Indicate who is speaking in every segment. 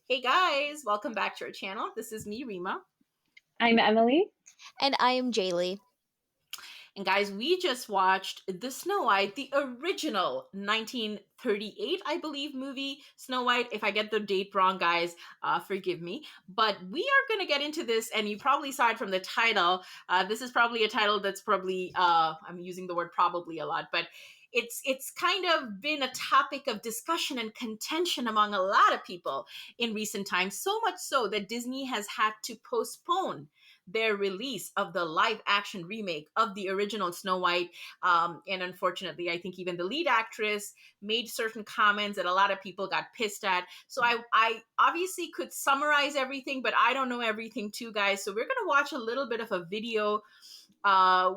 Speaker 1: Hey guys, welcome back to our channel. This is me, Rima.
Speaker 2: I'm Emily.
Speaker 3: And I am Jaley.
Speaker 1: And guys, we just watched The Snow White, the original 1938, I believe, movie Snow White. If I get the date wrong, guys, forgive me. But we are going to get into this, and you probably saw it from the title. This is probably a title that's probably, I'm using the word probably a lot, but it's kind of been a topic of discussion and contention among a lot of people in recent times, so much so that Disney has had to postpone their release of the live action remake of the original Snow White. And unfortunately, I think even the lead actress made certain comments that a lot of people got pissed at. So I obviously could summarize everything, but I don't know everything too, guys. So we're going to watch a little bit of a video,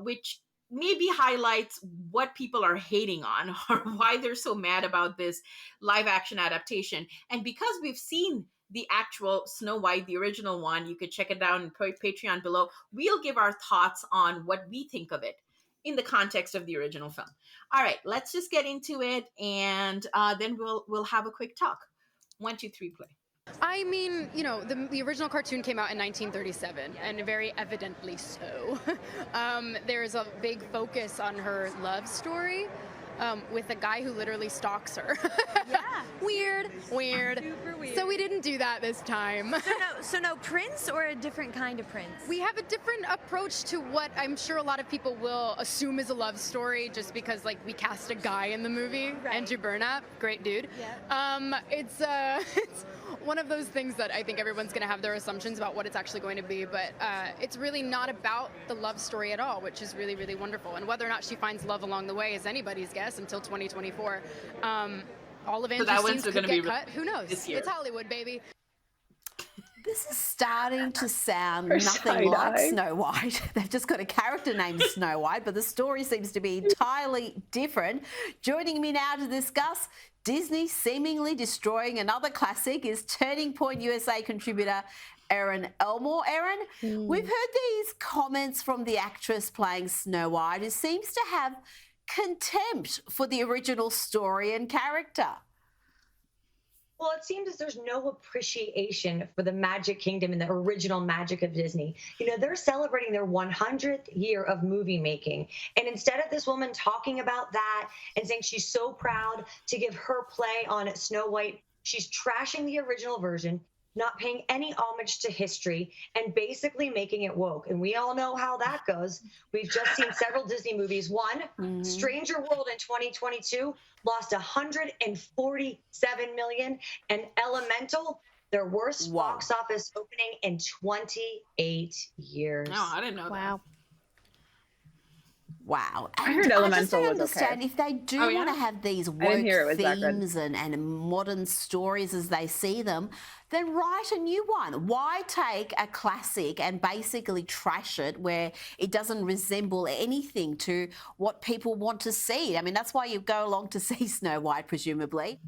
Speaker 1: which maybe highlights what people are hating on or why they're so mad about this live action adaptation. And because we've seen the actual Snow White, the original one, you could check it out in Patreon below. We'll give our thoughts on what we think of it in the context of the original film. All right, let's just get into it, and then we'll have a quick talk. 1, 2, 3, play.
Speaker 4: I mean, the original cartoon came out in 1937, and very evidently so. There's a big focus on her love story with a guy who literally stalks her.
Speaker 5: Yeah.
Speaker 4: Weird.
Speaker 5: Super weird.
Speaker 4: So we didn't do that this time.
Speaker 5: So no Prince or a different kind of Prince?
Speaker 4: We have a different approach to what I'm sure a lot of people will assume is a love story just because, like, we cast a guy in the movie.
Speaker 5: Right.
Speaker 4: Andrew Burnap, great dude.
Speaker 5: Yeah.
Speaker 4: It's one of those things that I think everyone's going to have their assumptions about what it's actually going to be, but it's really not about the love story at all, which is really, really wonderful. And whether or not she finds love along the way is anybody's guess until 2024. All of Andrew's scenes could get cut. Who knows? It's Hollywood, baby.
Speaker 6: This is starting to sound
Speaker 2: Or
Speaker 6: nothing like
Speaker 2: side-eye.
Speaker 6: Snow White. They've just got a character named Snow White, but the story seems to be entirely different. Joining me now to discuss Disney seemingly destroying another classic is Turning Point USA contributor Erin Elmore. Erin, we've heard these comments from the actress playing Snow White, who seems to have contempt for the original story and character.
Speaker 7: Well, it seems as there's no appreciation for the Magic Kingdom and the original magic of Disney. They're celebrating their 100th year of movie making. And instead of this woman talking about that and saying she's so proud to give her play on Snow White, she's trashing the original version, not paying any homage to history, and basically making it woke. And we all know how that goes. We've just seen several Disney movies. One, Stranger World in 2022, lost 147 million, and Elemental, their worst box office opening in 28 years.
Speaker 1: No, I didn't know that.
Speaker 3: Wow.
Speaker 6: Wow.
Speaker 2: I heard
Speaker 6: And
Speaker 2: Elemental
Speaker 6: I just don't
Speaker 2: was
Speaker 6: understand
Speaker 2: okay.
Speaker 6: if they do
Speaker 1: Oh, yeah?
Speaker 6: want to have these
Speaker 2: didn't
Speaker 6: woke
Speaker 2: hear it was that good.
Speaker 6: themes and modern stories as they see them, then write a new one. Why take a classic and basically trash it where it doesn't resemble anything to what people want to see? I mean, that's why you go along to see Snow White, presumably.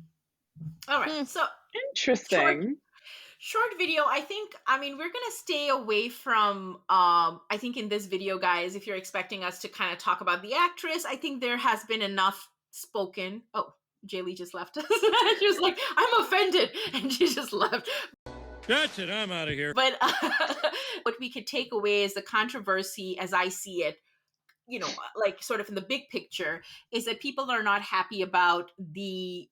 Speaker 1: All right, so
Speaker 2: Interesting.
Speaker 1: short video. We're gonna stay away from I think in this video, guys, if you're expecting us to kind of talk about the actress, I think there has been enough spoken. Oh, Jaley just left us. She was like, I'm offended, and she just left.
Speaker 8: That's it. I'm out of here.
Speaker 1: But what we could take away is the controversy as I see it, like sort of in the big picture, is that people are not happy about the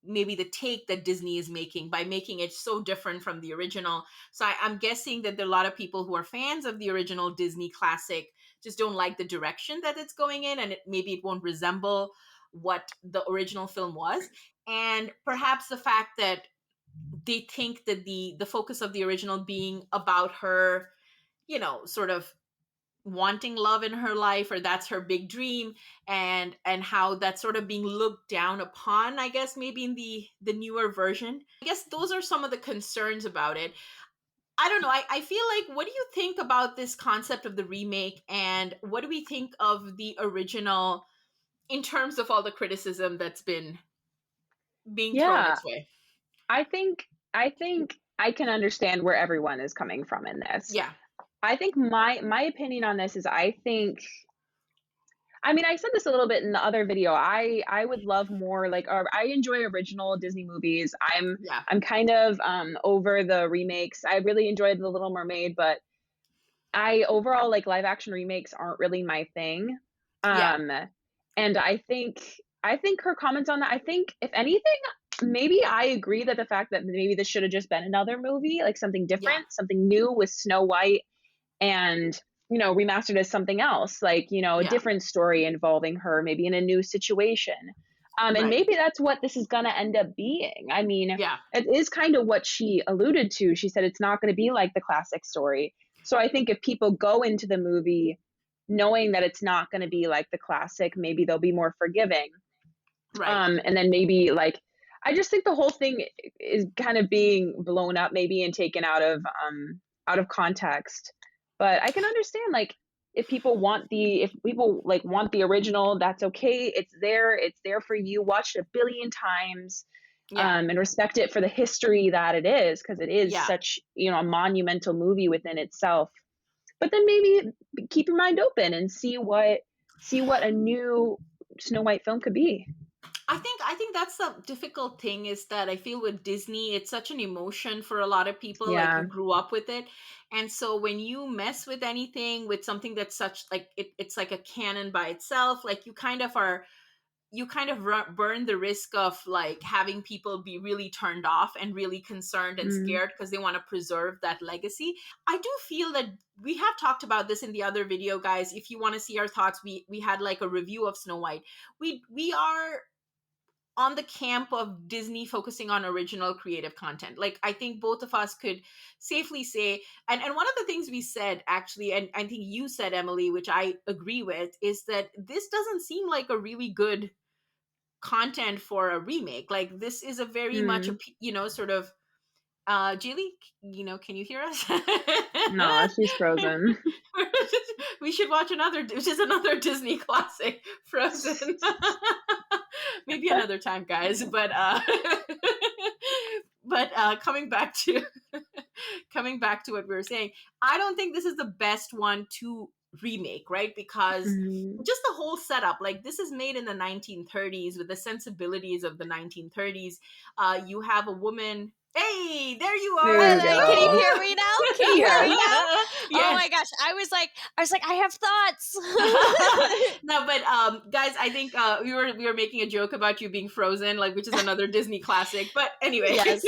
Speaker 1: maybe the take that Disney is making by making it so different from the original. So I'm guessing that there are a lot of people who are fans of the original Disney classic just don't like the direction that it's going in, and maybe it won't resemble what the original film was. And perhaps the fact that they think that the focus of the original being about her, sort of wanting love in her life, or that's her big dream, and how that's sort of being looked down upon, I guess, maybe in the newer version. I guess those are some of the concerns about it. I don't know. I feel like, what do you think about this concept of the remake, and what do we think of the original in terms of all the criticism that's been being thrown
Speaker 2: Yeah,
Speaker 1: its way?
Speaker 2: I think I can understand where everyone is coming from in this.
Speaker 1: Yeah.
Speaker 2: I think my opinion on this is I think I mean, I said this a little bit in the other video. I would love more like I enjoy original Disney movies.
Speaker 1: Yeah,
Speaker 2: I'm kind of over the remakes. I really enjoyed The Little Mermaid, but I overall like live action remakes aren't really my thing.
Speaker 1: yeah,
Speaker 2: Um and I think her comments on that, I think if anything, maybe I agree that the fact that maybe this should have just been another movie, like something
Speaker 1: yeah,
Speaker 2: different, something new with Snow White and remastered as something else, like a
Speaker 1: yeah,
Speaker 2: different story involving her maybe in a new situation. And
Speaker 1: right,
Speaker 2: maybe that's what this is going to end up being. I mean,
Speaker 1: yeah,
Speaker 2: it is kind of what she alluded to. She said it's not going to be like the classic story. So I think if people go into the movie knowing that it's not going to be like the classic, maybe they'll be more forgiving.
Speaker 1: right.
Speaker 2: And then maybe like I just think the whole thing is kind of being blown up maybe and taken out of context. But I can understand like if people like want the original, that's okay. It's there for you. Watch it a billion times.
Speaker 1: Yeah,
Speaker 2: And respect it for the history that it is, because it is
Speaker 1: yeah.
Speaker 2: such a monumental movie within itself. But then maybe keep your mind open and see what a new Snow White film could be.
Speaker 1: I think that's the difficult thing, is that I feel with Disney, it's such an emotion for a lot of people. Like,
Speaker 2: Yeah.
Speaker 1: you grew up with it. And so when you mess with anything, with something that's such like it's like a canon by itself, like you kind of burn the risk of like having people be really turned off and really concerned and
Speaker 2: Mm.
Speaker 1: scared because they want to preserve that legacy. I do feel that we have talked about this in the other video, guys. If you want to see our thoughts, we had like a review of Snow White. We are on the camp of Disney focusing on original creative content. Like, I think both of us could safely say, and one of the things we said actually, and I think you said, Emily, which I agree with, is that this doesn't seem like a really good content for a remake. Like, this is a very much a
Speaker 2: Mm.
Speaker 1: sort of Jaley, can you hear us?
Speaker 2: No, she's frozen.
Speaker 1: We should watch another, which is another Disney classic, Frozen. Maybe another time, guys. But coming back to coming back to what we were saying, I don't think this is the best one to remake, right? Because
Speaker 2: Mm.
Speaker 1: just the whole setup, like, this is made in the 1930s with the sensibilities of the 1930s. You have a woman. Hey, there you are.
Speaker 2: There
Speaker 3: Hi,
Speaker 2: you
Speaker 3: like, can you
Speaker 2: go.
Speaker 3: hear me now? Can you hear me now? Oh
Speaker 1: Yes.
Speaker 3: my gosh, I was like, I have thoughts.
Speaker 1: No, but guys, I think we were making a joke about you being frozen, like, which is another Disney classic. But anyway,
Speaker 3: Yes.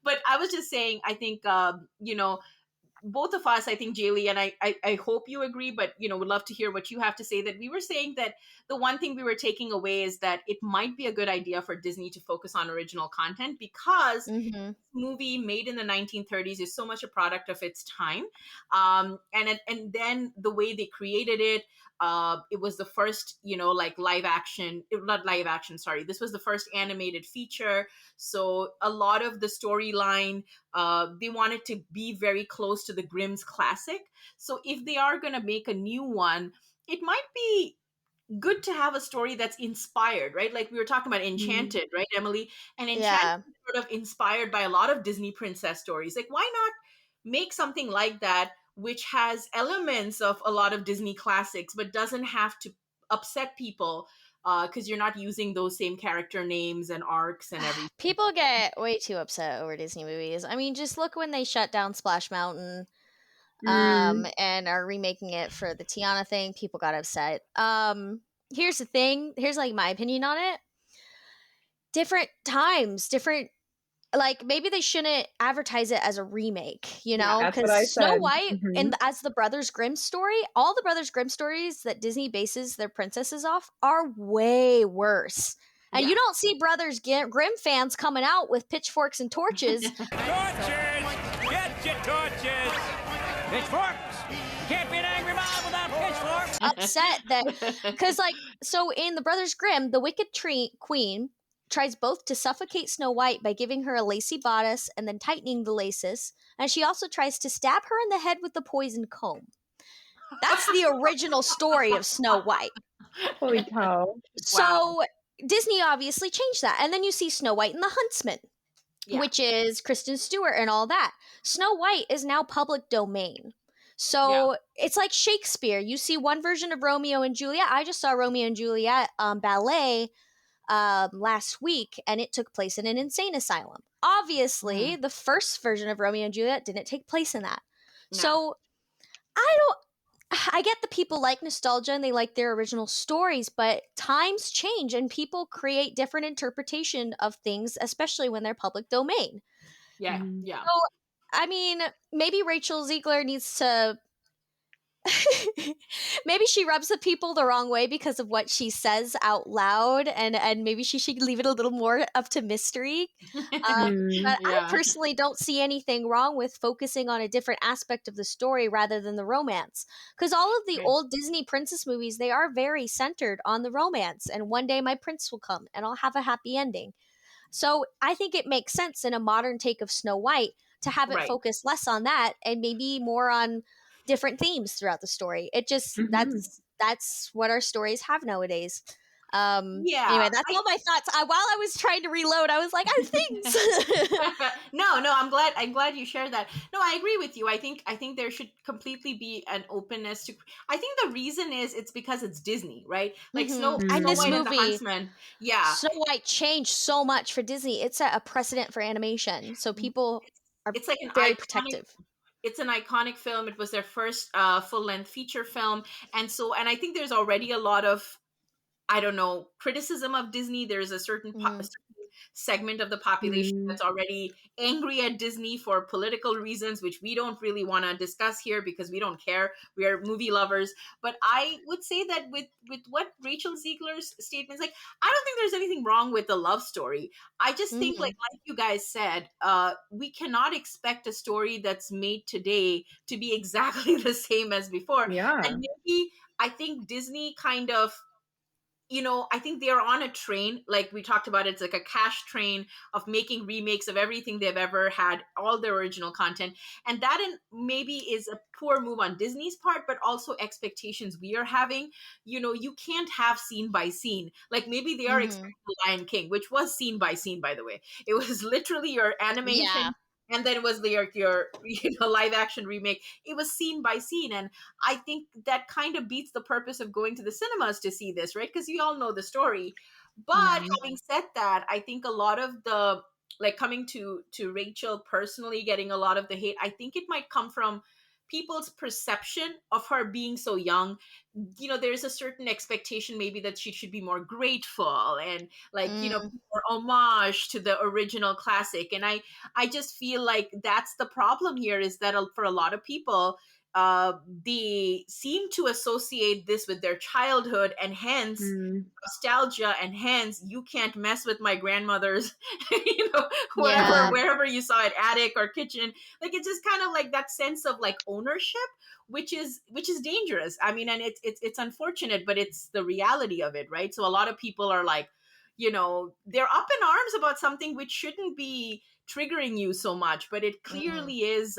Speaker 1: but I was just saying, I think both of us, I think, Jaylee, and I hope you agree, but would love to hear what you have to say. That we were saying that the one thing we were taking away is that it might be a good idea for Disney to focus on original content, because
Speaker 3: Hmm.
Speaker 1: movie made in the 1930s is so much a product of its time, and then the way they created it, it was the first like live action, not live action, sorry, this was the first animated feature. So a lot of the storyline, they wanted to be very close to the Grimm's classic. So if they are going to make a new one, it might be good to have a story that's inspired, right? Like, we were talking about
Speaker 2: Mm.
Speaker 1: Enchanted, right, Emily? And Enchanted
Speaker 3: Yeah.
Speaker 1: is sort of inspired by a lot of Disney princess stories. Like, why not make something like that, which has elements of a lot of Disney classics, but doesn't have to upset people, because you're not using those same character names and arcs and everything.
Speaker 3: People get way too upset over Disney movies. I mean, just look when they shut down Splash Mountain,
Speaker 2: Mm.
Speaker 3: and are remaking it for the Tiana thing. People got upset. Here's the thing. Here's like my opinion on it. Different times, different, like, maybe they shouldn't advertise it as a remake,
Speaker 1: Yeah.
Speaker 2: That's what
Speaker 3: because
Speaker 2: I
Speaker 3: Snow
Speaker 2: said.
Speaker 3: White
Speaker 2: Hmm.
Speaker 3: and as the Brothers Grimm story, all the Brothers Grimm stories that Disney bases their princesses off are way worse. And
Speaker 1: Yeah.
Speaker 3: you don't see Brothers Grimm fans coming out with pitchforks and torches
Speaker 8: Torches! Get your torches! Pitchforks! Can't be an angry mob without pitchforks!
Speaker 3: upset that, because, like, so in the Brothers Grimm, the Wicked Queen tries both to suffocate Snow White by giving her a lacy bodice and then tightening the laces, and she also tries to stab her in the head with the poisoned comb. That's the original story of Snow White.
Speaker 2: Holy cow.
Speaker 1: Wow.
Speaker 3: So Disney obviously changed that. And then you see Snow White and the Huntsman,
Speaker 1: Yeah.
Speaker 3: which is Kristen Stewart and all that. Snow White is now public domain. So it's like Shakespeare. You see one version of Romeo and Juliet. I just saw Romeo and Juliet ballet last week, and it took place in an insane asylum. Obviously, the first version of Romeo and Juliet didn't take place in that.
Speaker 1: No.
Speaker 3: So I get the people like nostalgia and they like their original stories, but times change and people create different interpretation of things, especially when they're public domain.
Speaker 1: Yeah.
Speaker 2: Mhm.
Speaker 1: Yeah.
Speaker 3: So, I mean, maybe Rachel Ziegler needs to maybe she rubs the people the wrong way because of what she says out loud, and maybe she should leave it a little more up to mystery.
Speaker 2: Mm.
Speaker 3: But I
Speaker 1: Yeah.
Speaker 3: personally don't see anything wrong with focusing on a different aspect of the story rather than the romance, because all of the
Speaker 1: Right.
Speaker 3: old Disney princess movies, they are very centered on the romance, and one day my prince will come and I'll have a happy ending. So I think it makes sense in a modern take of Snow White to have it
Speaker 1: Right.
Speaker 3: focus less on that and maybe more on different themes throughout the story. It just
Speaker 2: Mhm.
Speaker 3: that's what our stories have nowadays.
Speaker 1: Yeah.
Speaker 3: Anyway, that's all my thoughts. While I was trying to reload, I was like, I think
Speaker 1: No, I'm glad you shared that. No, I agree with you. I think there should completely be an openness to. I think the reason is it's because it's Disney, right? Like
Speaker 3: hmm
Speaker 1: Snow
Speaker 3: And
Speaker 1: Snow
Speaker 3: this
Speaker 1: White and the
Speaker 3: movie,
Speaker 1: Huntsman. Yeah.
Speaker 3: Snow White changed so much for Disney. It set a precedent for animation. So people
Speaker 1: It's,
Speaker 3: are
Speaker 1: it's like an
Speaker 3: very
Speaker 1: iconic
Speaker 3: protective.
Speaker 1: it's an iconic film. It was their first full length feature film, and I think there's already a lot of, I don't know, criticism of Disney. There's a certain segment of the population
Speaker 2: Mm.
Speaker 1: that's already angry at Disney for political reasons, which we don't really want to discuss here because we don't care. We are movie lovers. But I would say that with what Rachel Ziegler's statement is, like, I don't think there's anything wrong with the love story. I just think,
Speaker 3: hmm
Speaker 1: like you guys said, we cannot expect a story that's made today to be exactly the same as before.
Speaker 2: Yeah.
Speaker 1: And maybe I think Disney kind of, I think they're on a train, like we talked about. It's like a cash train of making remakes of everything they've ever had, all their original content. And that maybe is a poor move on Disney's part, but also expectations we are having. You can't have scene by scene. Like maybe they are
Speaker 3: hmm
Speaker 1: expecting Lion King, which was scene by scene, by the way. It was literally your
Speaker 3: Yeah.
Speaker 1: animation. And then it was your live action remake. It was scene by scene, and I think that kind of beats the purpose of going to the cinemas to see this, right? Because you all know the story. But
Speaker 2: Mhm.
Speaker 1: having said that, I think a lot of the, like, coming to Rachel personally getting a lot of the hate, I think it might come from people's perception of her being so young. There's a certain expectation maybe that she should be more grateful and, like,
Speaker 3: Mm.
Speaker 1: more homage to the original classic. And I just feel like that's the problem here, is that for a lot of people, they seem to associate this with their childhood, and hence
Speaker 2: Mm.
Speaker 1: nostalgia, and hence you can't mess with my grandmother's whatever,
Speaker 3: Yeah.
Speaker 1: wherever you saw it, attic or kitchen. Like, it's just kind of like that sense of, like, ownership, which is dangerous. I mean, and it's unfortunate, but it's the reality of it, right? So a lot of people are like, they're up in arms about something which shouldn't be triggering you so much, but it
Speaker 3: Mm.
Speaker 1: clearly is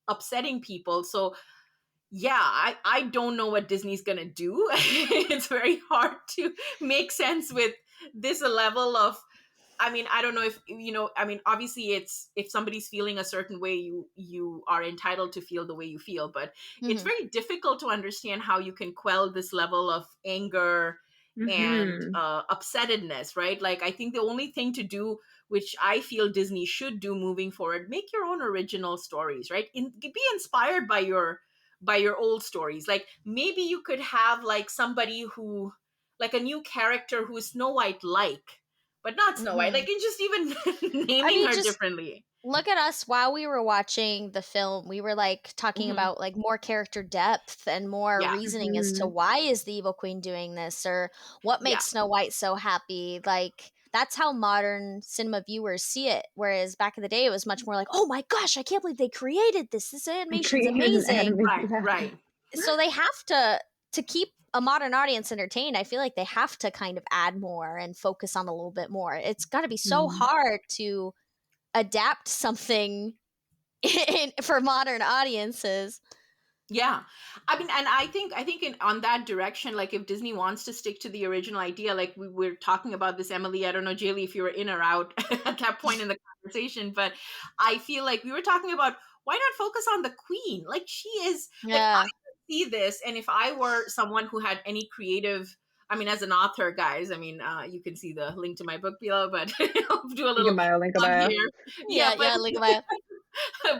Speaker 1: upsetting people. So yeah, I don't know what Disney's gonna do. It's very hard to make sense with this level of, I mean, I don't know if, I mean, obviously it's, if somebody's feeling a certain way, you are entitled to feel the way you feel, but it's
Speaker 3: hmm
Speaker 1: very difficult to understand how you can quell this level of anger and
Speaker 2: Mhm.
Speaker 1: upsettedness, right? Like, I think the only thing to do, which I feel Disney should do moving forward, make your own original stories, right? Be inspired by your old stories. Like, maybe you could have, like, somebody who, like, a new character who's Snow White like, but not Snow White.
Speaker 3: hmm
Speaker 1: Like, it's just even
Speaker 3: I
Speaker 1: naming
Speaker 3: mean,
Speaker 1: her
Speaker 3: just
Speaker 1: differently.
Speaker 3: look at us while we were watching the film. We were like talking
Speaker 1: Hmm.
Speaker 3: about like more character depth and more
Speaker 1: Yeah,
Speaker 3: reasoning as to
Speaker 2: Mhm.
Speaker 3: why is the evil queen doing this or what
Speaker 1: yeah,
Speaker 3: makes Snow White so happy. Like that's how modern cinema viewers see it. Whereas back in the day, it was much more like, oh my gosh, I can't believe they created this. This animation's
Speaker 2: Created an
Speaker 3: amazing.
Speaker 2: anime.
Speaker 1: right,
Speaker 2: Yeah.
Speaker 1: right.
Speaker 3: So they have to keep a modern audience entertained. I feel like they have to kind of add more and focus on a little bit more. It's got to be so
Speaker 2: Mm.
Speaker 3: hard to adapt something for modern audiences.
Speaker 1: Yeah. I mean, and I think on that direction, like if Disney wants to stick to the original idea, like we were talking about this, Emily, I don't know, Jaley, if you were in or out at that point in the conversation, but I feel like we were talking about why not focus on the queen? Like she is like I
Speaker 3: Yeah.
Speaker 1: see this, and if I were someone who had any creative, I mean, as an author, guys, I mean, you can see the link to my book below, but I'll do a
Speaker 2: Link in
Speaker 1: little
Speaker 2: bio, link in
Speaker 1: plug
Speaker 2: bio.
Speaker 1: here. Yeah,
Speaker 3: Yeah,
Speaker 1: but
Speaker 3: yeah, like my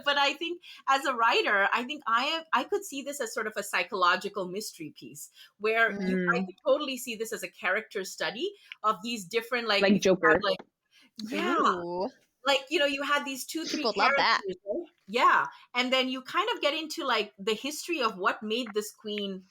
Speaker 1: but I think as a writer, I think I could see this as sort of a psychological mystery piece where I
Speaker 2: Mm,
Speaker 1: could totally see this as a character study of these different, like
Speaker 2: like
Speaker 1: if you have
Speaker 2: Joker.
Speaker 1: like, yeah,
Speaker 3: ooh.
Speaker 1: like you had these two three
Speaker 3: People would love that.
Speaker 1: characters, right? Yeah, and then you kind of get into like the history of what made this queen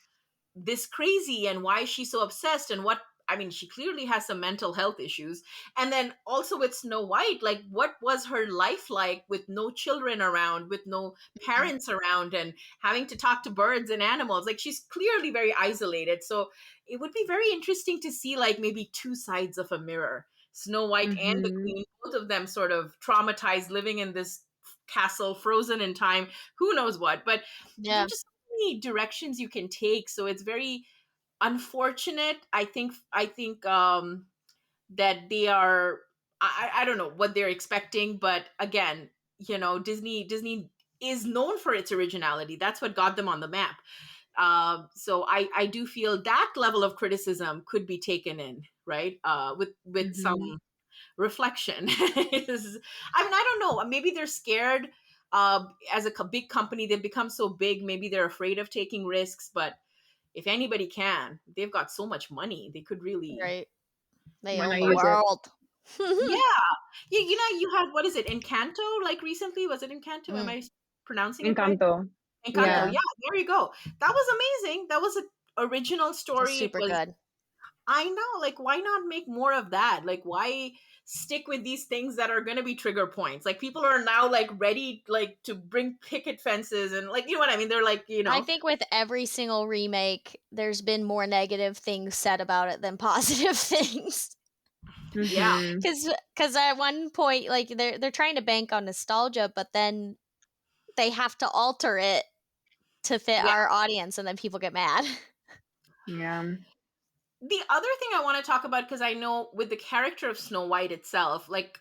Speaker 1: this crazy and why she's so obsessed and what, I mean, she clearly has some mental health issues. And then also with Snow White, like what was her life like with no children around, with no parents around, and having to talk to birds and animals? Like she's clearly very isolated. So it would be very interesting to see like maybe two sides of a mirror, Snow White and the
Speaker 2: Hmm.
Speaker 1: Queen, both of them sort of traumatized, living in this castle, frozen in time, who knows what. But there are
Speaker 3: Yeah.
Speaker 1: just so many directions you can take. So it's very unfortunate. I think that they are, I don't know what they're expecting, but again, Disney is known for its originality. That's what got them on the map. So I do feel that level of criticism could be taken in, right, with
Speaker 2: Hmm.
Speaker 1: some reflection. I mean, I don't know, maybe they're scared. As a big company, they've become so big, maybe they're afraid of taking risks. But if anybody can, they've got so much money, they could really.
Speaker 3: Right. They
Speaker 2: Why
Speaker 3: own
Speaker 2: not
Speaker 3: the
Speaker 2: use it?
Speaker 3: world.
Speaker 1: Yeah. You had, what is it, Encanto, like recently? Was it Encanto? Am
Speaker 3: Mm,
Speaker 1: I pronouncing it right?
Speaker 2: Encanto.
Speaker 1: Encanto,
Speaker 2: Yeah.
Speaker 3: yeah.
Speaker 1: yeah, there you go. That was amazing. That was an original
Speaker 3: It's
Speaker 1: story. It
Speaker 3: super
Speaker 1: was,
Speaker 3: good.
Speaker 1: I know, like, why not make more of that? Like, why stick with these things that are going to be trigger points? Like, people are now like ready, like, to bring picket fences and, like, you know what I mean? They're like,
Speaker 3: I think with every single remake, there's been more negative things said about it than positive things.
Speaker 1: yeah,
Speaker 2: Hmm.
Speaker 3: Because at one point, like they're trying to bank on nostalgia, but then they have to alter it to fit
Speaker 1: yeah.
Speaker 3: our audience, and then people get mad.
Speaker 2: Yeah.
Speaker 1: The other thing I want to talk about, because I know with the character of Snow White itself, like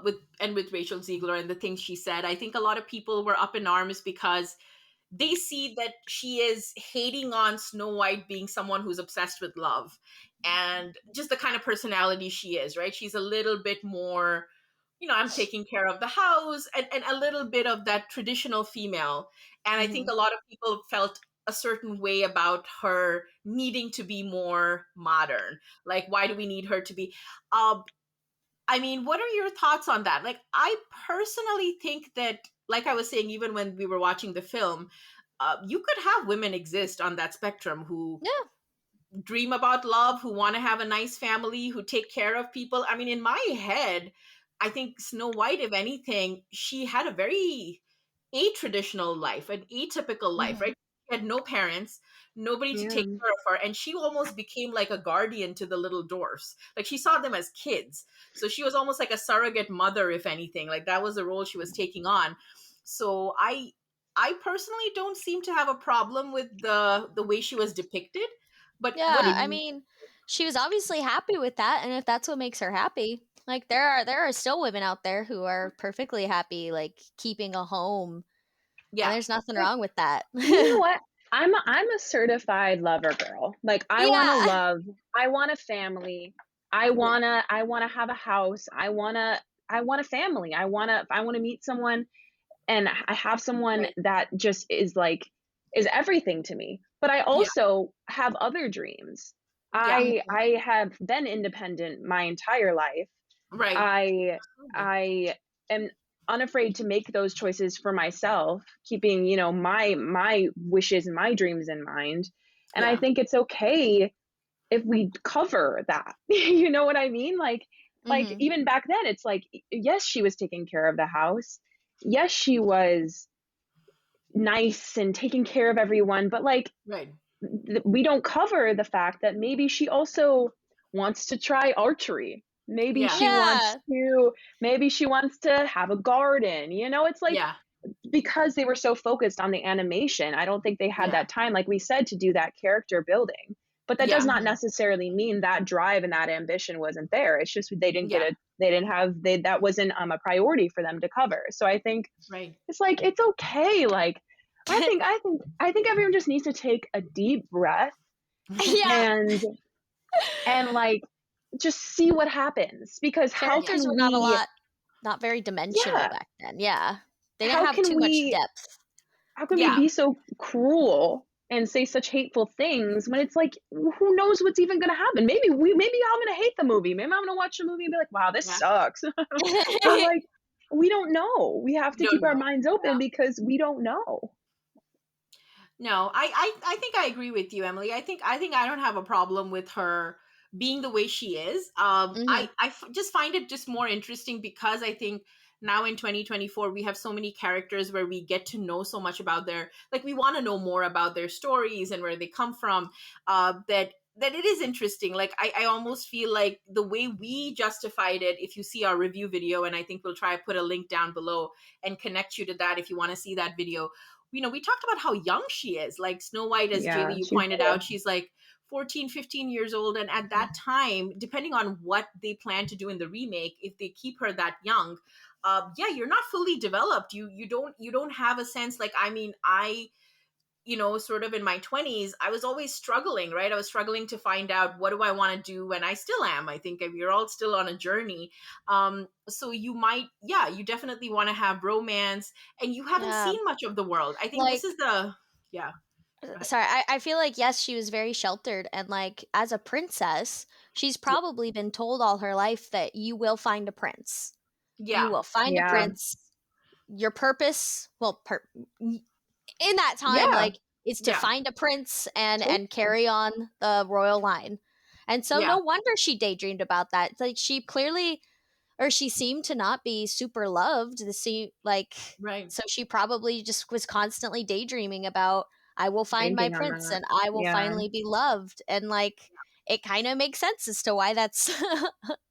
Speaker 1: with Rachel Ziegler and the things she said, I think a lot of people were up in arms because they see that she is hating on Snow White being someone who's obsessed with love and just the kind of personality she is, right? She's a little bit more, I'm taking care of the house, and a little bit of that traditional female. And I think
Speaker 3: Hmm.
Speaker 1: a lot of people felt a certain way about her needing to be more modern. Like, why do we need her to be? I mean, what are your thoughts on that? Like, I personally think that, like I was saying, even when we were watching the film, you could have women exist on that spectrum who
Speaker 3: Yeah.
Speaker 1: dream about love, who want to have a nice family, who take care of people. I mean, in my head, I think Snow White, if anything, she had a very a-traditional life, an atypical life,
Speaker 3: Hmm.
Speaker 1: right? She had no parents, nobody to
Speaker 2: Yeah.
Speaker 1: take care of her, and she almost became like a guardian to the little dwarfs. Like she saw them as kids, so she was almost like a surrogate mother, if anything. Like that was the role she was taking on. So I personally don't seem to have a problem with the way she was depicted. But what
Speaker 3: Yeah.
Speaker 1: did
Speaker 3: I
Speaker 2: Mhm.
Speaker 3: mean, she was obviously happy with that, and if that's what makes her happy, like there are still women out there who are perfectly happy, like keeping a home, and
Speaker 1: yeah,
Speaker 3: there's nothing wrong with that.
Speaker 2: You know what? I'm a certified lover girl. Like I want to
Speaker 3: Yeah.
Speaker 2: love. I want a family. I wanna have a house. I want a family. I wanna meet someone and I have someone
Speaker 1: right,
Speaker 2: that just is like is everything to me. But I
Speaker 1: yeah,
Speaker 2: also have other dreams.
Speaker 1: yeah,
Speaker 2: I have been independent my entire life.
Speaker 1: right,
Speaker 2: I
Speaker 1: absolutely,
Speaker 2: I am unafraid to make those choices for myself, keeping, my wishes and my dreams in mind. And I
Speaker 1: yeah,
Speaker 2: think it's okay if we cover that. You know what I mean? Like
Speaker 3: Hmm.
Speaker 2: even back then it's like yes, she was taking care of the house. Yes, she was nice and taking care of everyone, but like
Speaker 1: right,
Speaker 2: we don't cover the fact that maybe she also wants to try archery. Maybe
Speaker 1: yeah,
Speaker 2: she wants
Speaker 3: Yeah.
Speaker 2: to maybe she wants to have a garden. It's like
Speaker 1: yeah,
Speaker 2: because they were so focused on the animation, I don't think they had
Speaker 1: Yeah.
Speaker 2: that time, like we said, to do that character building. But that does
Speaker 1: Yeah.
Speaker 2: not necessarily mean that drive and that ambition wasn't there. It's just they didn't
Speaker 1: Yeah.
Speaker 2: that wasn't a priority for them to cover. So I think
Speaker 1: Right.
Speaker 2: it's like it's okay. Like I think everyone just needs to take a deep breath
Speaker 3: Yeah.
Speaker 2: and like just see what happens, because how
Speaker 3: Characters
Speaker 2: can
Speaker 3: were
Speaker 2: we
Speaker 3: not very dimensional
Speaker 2: yeah
Speaker 3: back then. Yeah. They didn't
Speaker 2: how
Speaker 3: have
Speaker 2: can
Speaker 3: too much
Speaker 2: we
Speaker 3: depth.
Speaker 2: how can we
Speaker 1: Yeah.
Speaker 2: be so cruel and say such hateful things when it's like, who knows what's even going to happen? Maybe I'm going to hate the movie. Maybe I'm going to watch the movie and be like, wow, this
Speaker 1: Yeah.
Speaker 2: sucks. But like, we don't know. We have to
Speaker 1: Don't
Speaker 2: keep our
Speaker 1: know.
Speaker 2: minds open because we don't know.
Speaker 1: No, I think I agree with you, Emily. I don't have a problem with her being the way she is.
Speaker 3: Mhm.
Speaker 1: Just find it just more interesting because I think now in 2024 we have so many characters where we get to know so much about their, like, we want to know more about their stories and where they come from. That it is interesting. Like I almost feel like the way we justified it, if you see our review video, and I think we'll try to put a link down below and connect you to that if you want to see that video. We talked about how young she is. Like Snow White, as
Speaker 2: Yeah,
Speaker 1: Jaley, you
Speaker 2: she's
Speaker 1: pointed out, she's like 14, 15 years old. And at that time, depending on what they plan to do in the remake, if they keep her that young, yeah, you're not fully developed. You don't have a sense. Like, I mean, sort of in my 20s, I was always struggling, right? I was struggling to find out, what do I want to do? And I still am. I think we're all still on a journey. So you definitely want to have romance, and you haven't
Speaker 3: Yeah.
Speaker 1: seen much of the world. I think
Speaker 3: Like,
Speaker 1: this is yeah. Go ahead.
Speaker 3: sorry, I feel like, yes, she was very sheltered, and like as a princess, she's probably been told all her life that you will find a prince. You
Speaker 1: Yeah.
Speaker 3: will find a
Speaker 2: Yeah.
Speaker 3: prince. Your purpose, in that time,
Speaker 2: Yeah.
Speaker 3: like, is to
Speaker 1: Yeah.
Speaker 3: find a prince and carry on the royal line. And so
Speaker 1: Yeah.
Speaker 3: no wonder she daydreamed about that. It's like she seemed to not be super loved.
Speaker 1: Right.
Speaker 3: So she probably just was constantly daydreaming about, I will find my
Speaker 2: Banking on
Speaker 3: prince
Speaker 2: that.
Speaker 3: and I will
Speaker 2: Yeah.
Speaker 3: finally be loved. And like, it kind of makes sense as to why that's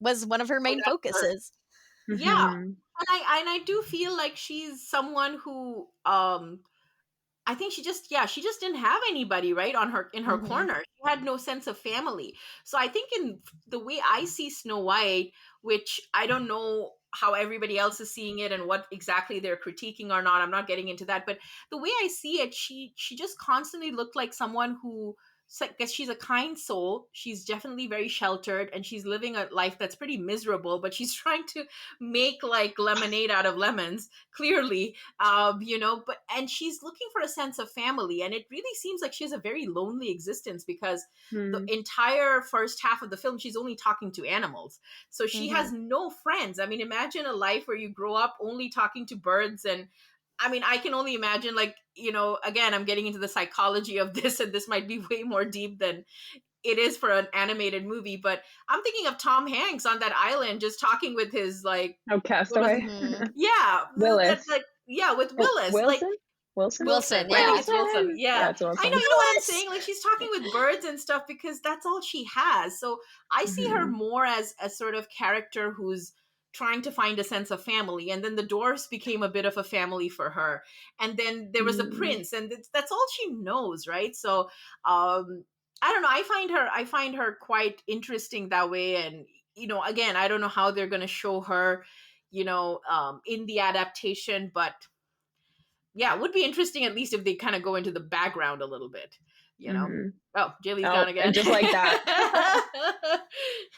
Speaker 3: was one of her main
Speaker 1: That's her.
Speaker 3: focuses.
Speaker 1: Yeah.
Speaker 2: Mhm.
Speaker 1: And I do feel like she's someone who I think she just didn't have anybody, right, in her
Speaker 3: Mhm.
Speaker 1: corner. She had no sense of family. So I think, in the way I see Snow White, which I don't know how everybody else is seeing it and what exactly they're critiquing or not. I'm not getting into that, but the way I see it, she just constantly looked like someone who, because she's a kind soul. She's definitely very sheltered, and she's living a life that's pretty miserable, but she's trying to make like lemonade out of lemons, clearly. But and she's looking for a sense of family, and it really seems like she has a very lonely existence, because the
Speaker 2: Hmm.
Speaker 1: entire first half of the film she's only talking to animals, so she
Speaker 3: Mhm.
Speaker 1: has no friends. I mean, imagine a life where you grow up only talking to birds. And I mean, I can only imagine, like, again, I'm getting into the psychology of this, and this might be way more deep than it is for an animated movie, but I'm thinking of Tom Hanks on that island just talking with his, like,
Speaker 2: Oh,
Speaker 1: what was
Speaker 2: Castaway.
Speaker 3: Mhm.
Speaker 1: yeah,
Speaker 2: Willis.
Speaker 1: like, yeah, with Willis, like
Speaker 2: Wilson? Wilson?
Speaker 3: Wilson,
Speaker 1: I think
Speaker 3: yeah.
Speaker 1: it's Wilson.
Speaker 2: Wilson.
Speaker 1: Yeah.
Speaker 2: Yeah, it's
Speaker 1: I know,
Speaker 2: Wilson.
Speaker 1: you know what I'm
Speaker 3: Willis!
Speaker 1: saying? Like, she's talking with birds and stuff because that's all she has. So I see her
Speaker 2: Mhm.
Speaker 1: more as a sort of character who's trying to find a sense of family. And then the dwarfs became a bit of a family for her. And then there was a
Speaker 2: Mm.
Speaker 1: prince, and that's all she knows, right? So I don't know. I find her quite interesting that way. And again, I don't know how they're gonna show her, in the adaptation, but yeah, it would be interesting, at least if they kind of go into the background a little bit, you know.
Speaker 2: Mhm.
Speaker 1: Oh, Jaylee's
Speaker 2: Oh,
Speaker 1: gone again.
Speaker 2: and just like that.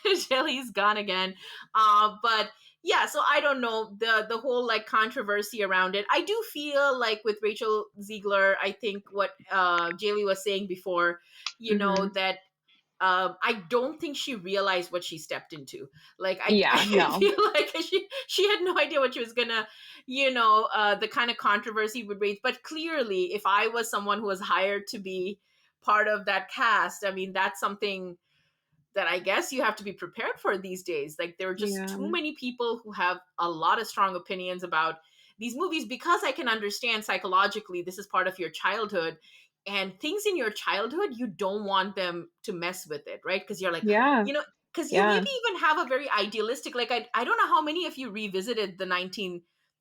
Speaker 1: Jaylee's gone again. But yeah, so I don't know, the whole like controversy around it. I do feel like with Rachel Ziegler, I think what Jaylee was saying before,
Speaker 2: Mhm.
Speaker 1: that I don't think she realized what she stepped into. Like, I
Speaker 2: Yeah, no.
Speaker 1: feel like she had no idea what she was gonna, the kind of controversy would raise. But clearly, if I was someone who was hired to be part of that cast, I mean, that's something that I guess you have to be prepared for these days. Like, there are just
Speaker 2: Yeah.
Speaker 1: too many people who have a lot of strong opinions about these movies, because I can understand psychologically this is part of your childhood, and things in your childhood, you don't want them to mess with it, right? Because you're like,
Speaker 2: Yeah.
Speaker 1: because you
Speaker 2: Yeah.
Speaker 1: maybe even have a very idealistic, like, I don't know how many of you revisited the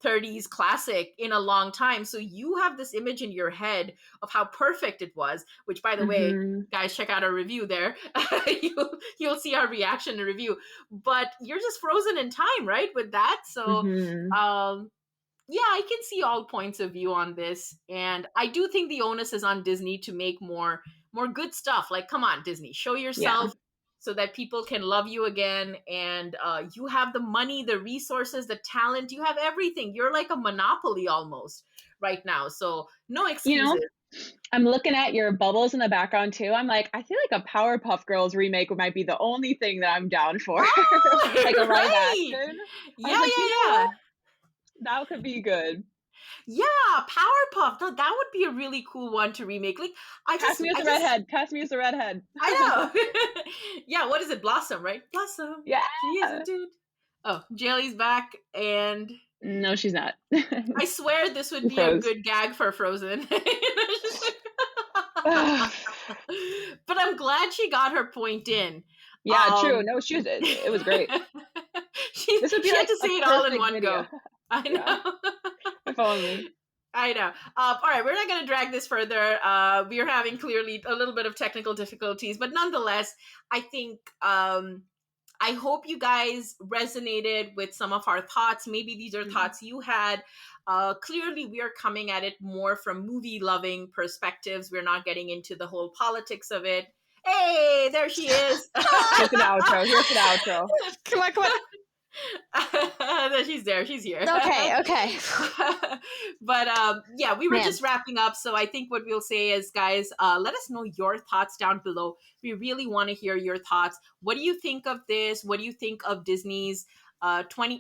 Speaker 1: 30s classic in a long time. So you have this image in your head of how perfect it was, which, by the way, guys, check out our review there. You'll see our reaction and review. But you're just frozen in time, right, with that? So yeah, I can see all points of view on this. And I do think the onus is on Disney to make more good stuff. Like, come on, Disney, show yourself so that people can love you again. And you have the money, the resources, the talent. You have everything. You're like a monopoly almost right now. So no excuses.
Speaker 2: I'm looking at your bubbles in the background too. I'm like, I feel like a Powerpuff Girls remake might be the only thing that I'm down for. Like a live action.
Speaker 1: Yeah, yeah.
Speaker 2: That could be good.
Speaker 1: Yeah, Powerpuff. No, that would be a really cool one to remake. Like,
Speaker 2: Cast me as the redhead. Cast me as the redhead.
Speaker 1: I know. Yeah, what is it? Blossom, right? Blossom.
Speaker 2: Yeah.
Speaker 1: She is a dude. Oh, Jaley's back, and
Speaker 2: no, she's not.
Speaker 1: I swear this would be a good gag for Frozen. But I'm glad she got her point in.
Speaker 2: Yeah, true. No, it was great.
Speaker 1: She had to say it all in one go. I know.
Speaker 2: If only.
Speaker 1: I know. All right, we're not going to drag this further. We are having clearly a little bit of technical difficulties, but nonetheless, I think I hope you guys resonated with some of our thoughts. Maybe these are thoughts you had. Clearly, we are coming at it more from movie-loving perspectives. We're not getting into the whole politics of it. Hey, there she is.
Speaker 2: Here's the outro.
Speaker 3: Come on.
Speaker 1: She's there. She's here.
Speaker 3: Okay.
Speaker 1: But yeah, we were just wrapping up. So I think what we'll say is, guys, let us know your thoughts down below. We really want to hear your thoughts. What do you think of this? What do you think of Disney's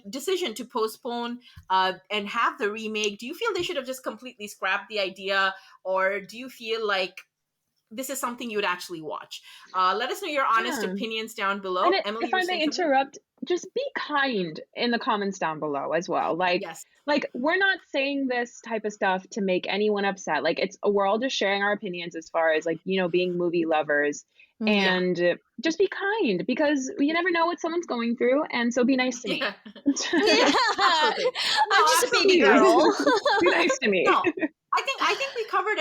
Speaker 1: decision to postpone and have the remake? Do you feel they should have just completely scrapped the idea, or do you feel like this is something you would actually watch? Let us know your honest opinions down below.
Speaker 2: And
Speaker 1: Emily,
Speaker 2: if I may interrupt, just be kind in the comments down below as well. Like, like we're not saying this type of stuff to make anyone upset. Like, we're all just sharing our opinions as far as, like, you know, being movie lovers. And just be kind, because you never know what someone's going through, and so be nice to me.
Speaker 3: I'm just a baby girl.
Speaker 2: Be nice to me.
Speaker 1: No. I think we covered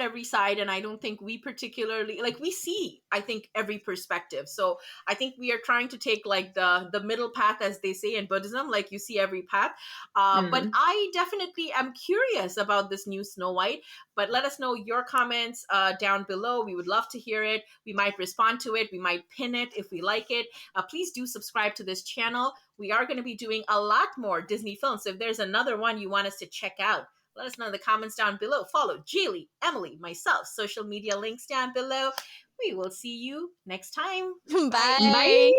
Speaker 1: every side. And I don't think we particularly, like, we see, I think, every perspective. So I think we are trying to take, like, the middle path, as they say in Buddhism, like, you see every path. But I definitely am curious about this new Snow White. But let us know your comments down below. We would love to hear it. We might respond to it. We might pin it if we like it. Please do subscribe to this channel. We are going to be doing a lot more Disney films. So if there's another one you want us to check out, let us know in the comments down below. Follow Jaley, Emily, myself, social media links down below. We will see you next time.
Speaker 3: Bye.
Speaker 2: Bye.